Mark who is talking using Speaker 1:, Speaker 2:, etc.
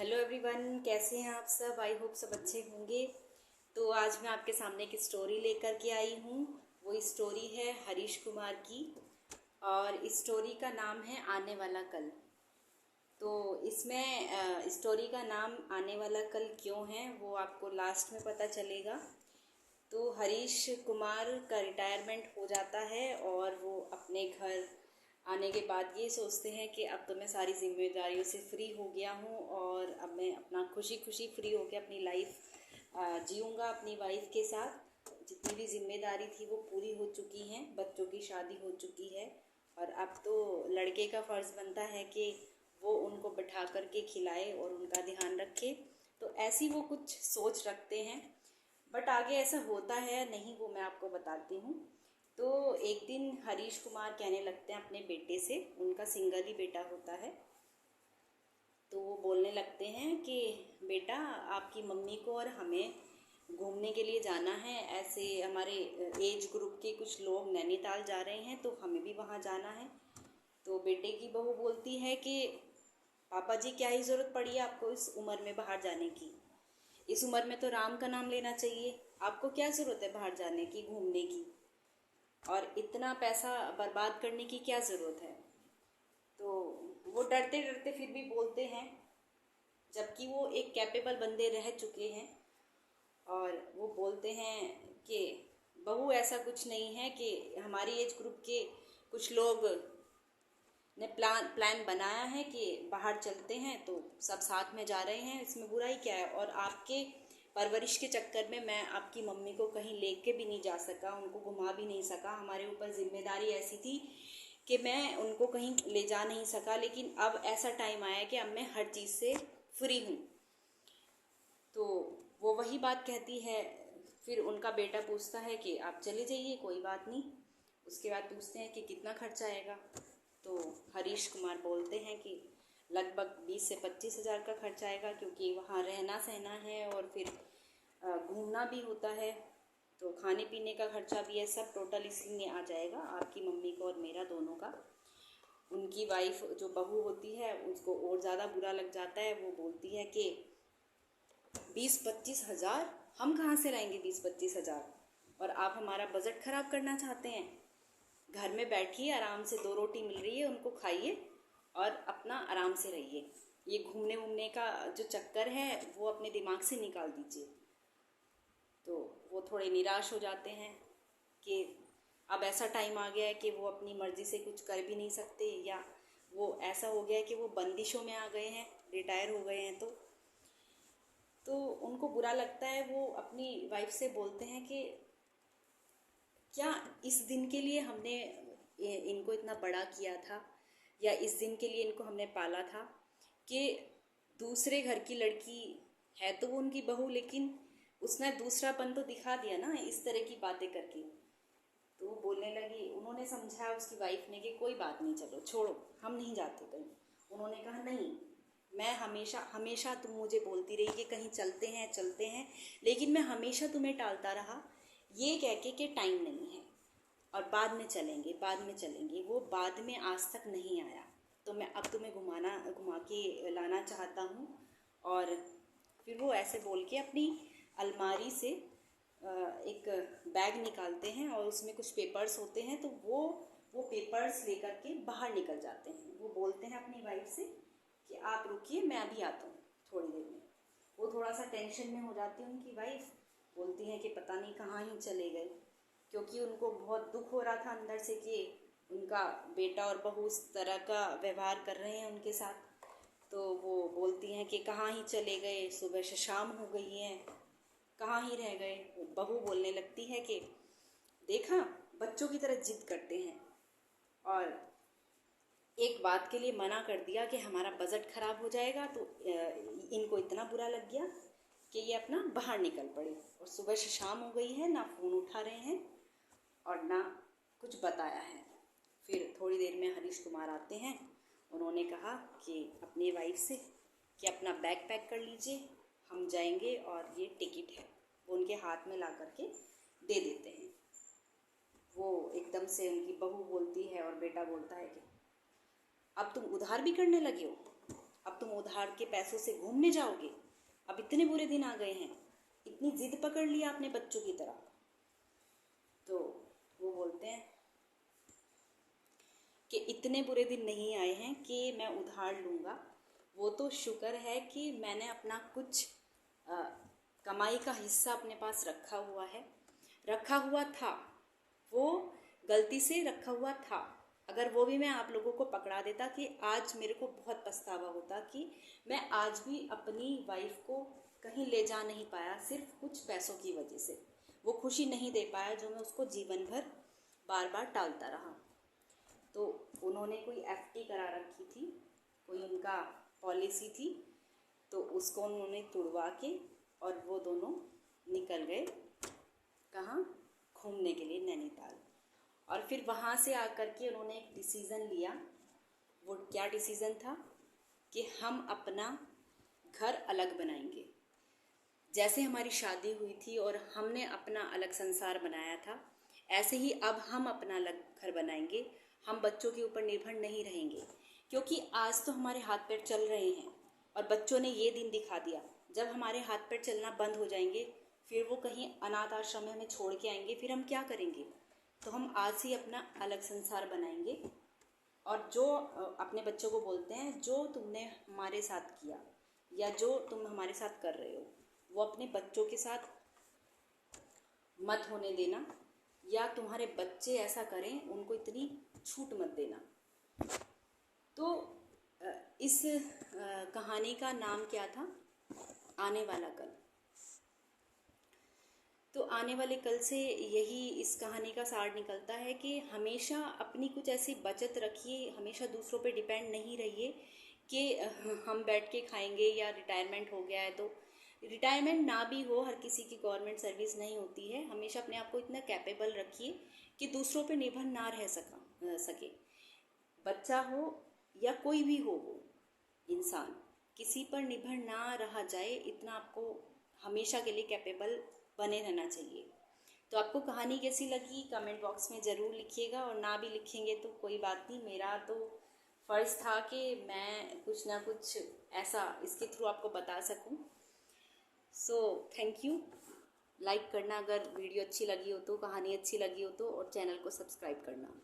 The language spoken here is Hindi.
Speaker 1: हेलो एवरीवन, कैसे हैं आप सब। आई होप सब अच्छे होंगे। तो आज मैं आपके सामने एक स्टोरी लेकर के आई हूँ। वो स्टोरी है हरीश कुमार की और इस स्टोरी का नाम है आने वाला कल। तो इसमें स्टोरी का नाम आने वाला कल क्यों है वो आपको लास्ट में पता चलेगा। तो हरीश कुमार का रिटायरमेंट हो जाता है और वो अपने घर आने के बाद ये सोचते हैं कि अब तो मैं सारी जिम्मेदारियों से फ्री हो गया हूँ और अब मैं अपना खुशी खुशी फ्री होकर अपनी लाइफ जीऊँगा अपनी वाइफ के साथ। जितनी भी जिम्मेदारी थी वो पूरी हो चुकी हैं, बच्चों की शादी हो चुकी है और अब तो लड़के का फ़र्ज़ बनता है कि वो उनको बैठा कर के खिलाए और उनका ध्यान रखे। तो ऐसी वो कुछ सोच रखते हैं, बट आगे ऐसा होता है या नहीं वो मैं आपको बताती हूँ। तो एक दिन हरीश कुमार कहने लगते हैं अपने बेटे से, उनका सिंगल ही बेटा होता है। तो वो बोलने लगते हैं कि बेटा, आपकी मम्मी को और हमें घूमने के लिए जाना है। ऐसे हमारे एज ग्रुप के कुछ लोग नैनीताल जा रहे हैं तो हमें भी वहाँ जाना है। तो बेटे की बहू बोलती है कि पापा जी, क्या ही ज़रूरत पड़ी है आपको इस उम्र में बाहर जाने की। इस उम्र में तो राम का नाम लेना चाहिए। आपको क्या ज़रूरत है बाहर जाने की, घूमने की, और इतना पैसा बर्बाद करने की क्या ज़रूरत है। तो वो डरते डरते फिर भी बोलते हैं, जबकि वो एक कैपेबल बंदे रह चुके हैं। और वो बोलते हैं कि बहू, ऐसा कुछ नहीं है कि हमारी एज ग्रुप के कुछ लोग ने प्लान बनाया है कि बाहर चलते हैं तो सब साथ में जा रहे हैं, इसमें बुराई क्या है। और आपके परवरिश के चक्कर में मैं आपकी मम्मी को कहीं लेके भी नहीं जा सका, उनको घुमा भी नहीं सका। हमारे ऊपर जिम्मेदारी ऐसी थी कि मैं उनको कहीं ले जा नहीं सका। लेकिन अब ऐसा टाइम आया कि अब मैं हर चीज़ से फ्री हूँ। तो वो वही बात कहती है। फिर उनका बेटा पूछता है कि आप चले जाइए, कोई बात नहीं। उसके बाद पूछते हैं कि कितना खर्चा आएगा। तो हरीश कुमार बोलते हैं कि लगभग 20 से 25 हज़ार का खर्चा आएगा, क्योंकि वहाँ रहना सहना है और फिर घूमना भी होता है, तो खाने पीने का खर्चा भी है। सब टोटल इसी में आ जाएगा, आपकी मम्मी को और मेरा दोनों का। उनकी वाइफ जो बहू होती है उसको और ज़्यादा बुरा लग जाता है। वो बोलती है कि 20-25 हज़ार, हम कहाँ से लाएंगे 20-25 हज़ार, और आप हमारा बजट ख़राब करना चाहते हैं। घर में बैठिए, आराम से 2 रोटी मिल रही है, उनको खाइए और अपना आराम से रहिए। ये घूमने वूमने का जो चक्कर है वो अपने दिमाग से निकाल दीजिए। तो वो थोड़े निराश हो जाते हैं कि अब ऐसा टाइम आ गया है कि वो अपनी मर्ज़ी से कुछ कर भी नहीं सकते, या वो ऐसा हो गया है कि वो बंदिशों में आ गए हैं, रिटायर हो गए हैं। तो उनको बुरा लगता है। वो अपनी वाइफ से बोलते हैं कि क्या इस दिन के लिए हमने इनको इतना बड़ा किया था, या इस दिन के लिए इनको हमने पाला था, कि दूसरे घर की लड़की है तो वो उनकी बहू, लेकिन उसने दूसरापन तो दिखा दिया ना इस तरह की बातें करके। तो वो बोलने लगी, उन्होंने समझाया उसकी वाइफ ने कि कोई बात नहीं, चलो छोड़ो, हम नहीं जाते कहीं। उन्होंने कहा नहीं, मैं हमेशा हमेशा तुम मुझे बोलती रही कि कहीं चलते हैं चलते हैं, लेकिन मैं हमेशा तुम्हें टालता रहा ये कह के कि टाइम नहीं है और बाद में चलेंगे, बाद में चलेंगे। वो बाद में आज तक नहीं आया। तो मैं अब तुम्हें घुमा के लाना चाहता हूँ। और फिर वो ऐसे बोल के अपनी अलमारी से एक बैग निकालते हैं और उसमें कुछ पेपर्स होते हैं। तो वो पेपर्स लेकर के बाहर निकल जाते हैं। वो बोलते हैं अपनी वाइफ से कि आप रुकिए, मैं अभी आता हूँ थोड़ी देर में। वो थोड़ा सा टेंशन में हो जाती है उनकी वाइफ। बोलती हैं कि पता नहीं कहाँ ही चले गए, क्योंकि उनको बहुत दुख हो रहा था अंदर से कि उनका बेटा और बहू इस तरह का व्यवहार कर रहे हैं उनके साथ। तो वो बोलती हैं कि कहाँ ही चले गए, सुबह से शाम हो गई है, कहाँ ही रह गए। बहू बोलने लगती है कि देखा, बच्चों की तरह जिद करते हैं, और एक बात के लिए मना कर दिया कि हमारा बजट ख़राब हो जाएगा, तो इनको इतना बुरा लग गया कि ये अपना बाहर निकल पड़े। और सुबह से शाम हो गई है, ना फ़ोन उठा रहे हैं और ना कुछ बताया है। फिर थोड़ी देर में हरीश कुमार आते हैं। उन्होंने कहा कि अपनी वाइफ से कि अपना बैग पैक कर लीजिए, हम जाएंगे, और ये टिकट है। वो उनके हाथ में ला करके दे देते हैं। वो एकदम से उनकी बहू बोलती है और बेटा बोलता है कि अब तुम उधार भी करने लगे हो, अब तुम उधार के पैसों से घूमने जाओगे? अब इतने बुरे दिन आ गए हैं, इतनी जिद पकड़ ली आपने बच्चों की तरह। तो वो बोलते हैं कि इतने बुरे दिन नहीं आए हैं कि मैं उधार लूँगा। वो तो शुक्र है कि मैंने अपना कुछ कमाई का हिस्सा अपने पास रखा हुआ था, वो गलती से रखा हुआ था। अगर वो भी मैं आप लोगों को पकड़ा देता कि आज मेरे को बहुत पछतावा होता कि मैं आज भी अपनी वाइफ को कहीं ले जा नहीं पाया, सिर्फ कुछ पैसों की वजह से। वो खुशी नहीं दे पाया जो मैं उसको जीवन भर बार बार टालता रहा। तो उन्होंने कोई एफडी करा रखी थी, कोई उनका पॉलिसी थी, तो उसको उन्होंने तुड़वा के और वो दोनों निकल गए कहाँ? घूमने के लिए नैनीताल। और फिर वहाँ से आकर के उन्होंने एक डिसीज़न लिया। वो क्या डिसीज़न था? कि हम अपना घर अलग बनाएंगे। जैसे हमारी शादी हुई थी और हमने अपना अलग संसार बनाया था, ऐसे ही अब हम अपना अलग घर बनाएंगे। हम बच्चों के ऊपर निर्भर नहीं रहेंगे, क्योंकि आज तो हमारे हाथ पैर चल रहे हैं और बच्चों ने ये दिन दिखा दिया। जब हमारे हाथ पैर चलना बंद हो जाएंगे, फिर वो कहीं अनाथ आश्रम में हमें छोड़ के आएंगे, फिर हम क्या करेंगे? तो हम आज ही अपना अलग संसार बनाएंगे। और जो अपने बच्चों को बोलते हैं, जो तुमने हमारे साथ किया या जो तुम हमारे साथ कर रहे हो, वो अपने बच्चों के साथ मत होने देना, या तुम्हारे बच्चे ऐसा करें उनको इतनी छूट मत देना। तो इस कहानी का नाम क्या था? आने वाला कल। तो आने वाले कल से यही इस कहानी का सार निकलता है कि हमेशा अपनी कुछ ऐसी बचत रखिए, हमेशा दूसरों पे डिपेंड नहीं रहिए कि हम बैठ के खाएंगे या रिटायरमेंट हो गया है। तो रिटायरमेंट ना भी हो, हर किसी की गवर्नमेंट सर्विस नहीं होती है। हमेशा अपने आप को इतना कैपेबल रखिए कि दूसरों पे निर्भर ना रह सके। बच्चा हो या कोई भी हो, वो इंसान किसी पर निर्भर ना रहा जाए, इतना आपको हमेशा के लिए कैपेबल बने रहना चाहिए। तो आपको कहानी कैसी लगी कमेंट बॉक्स में ज़रूर लिखिएगा, और ना भी लिखेंगे तो कोई बात नहीं, मेरा तो फ़र्ज़ था कि मैं कुछ ना कुछ ऐसा इसके थ्रू आपको बता सकूं। So thank you. लाइक करना अगर वीडियो अच्छी लगी हो तो, कहानी अच्छी लगी हो तो, और चैनल को सब्सक्राइब करना।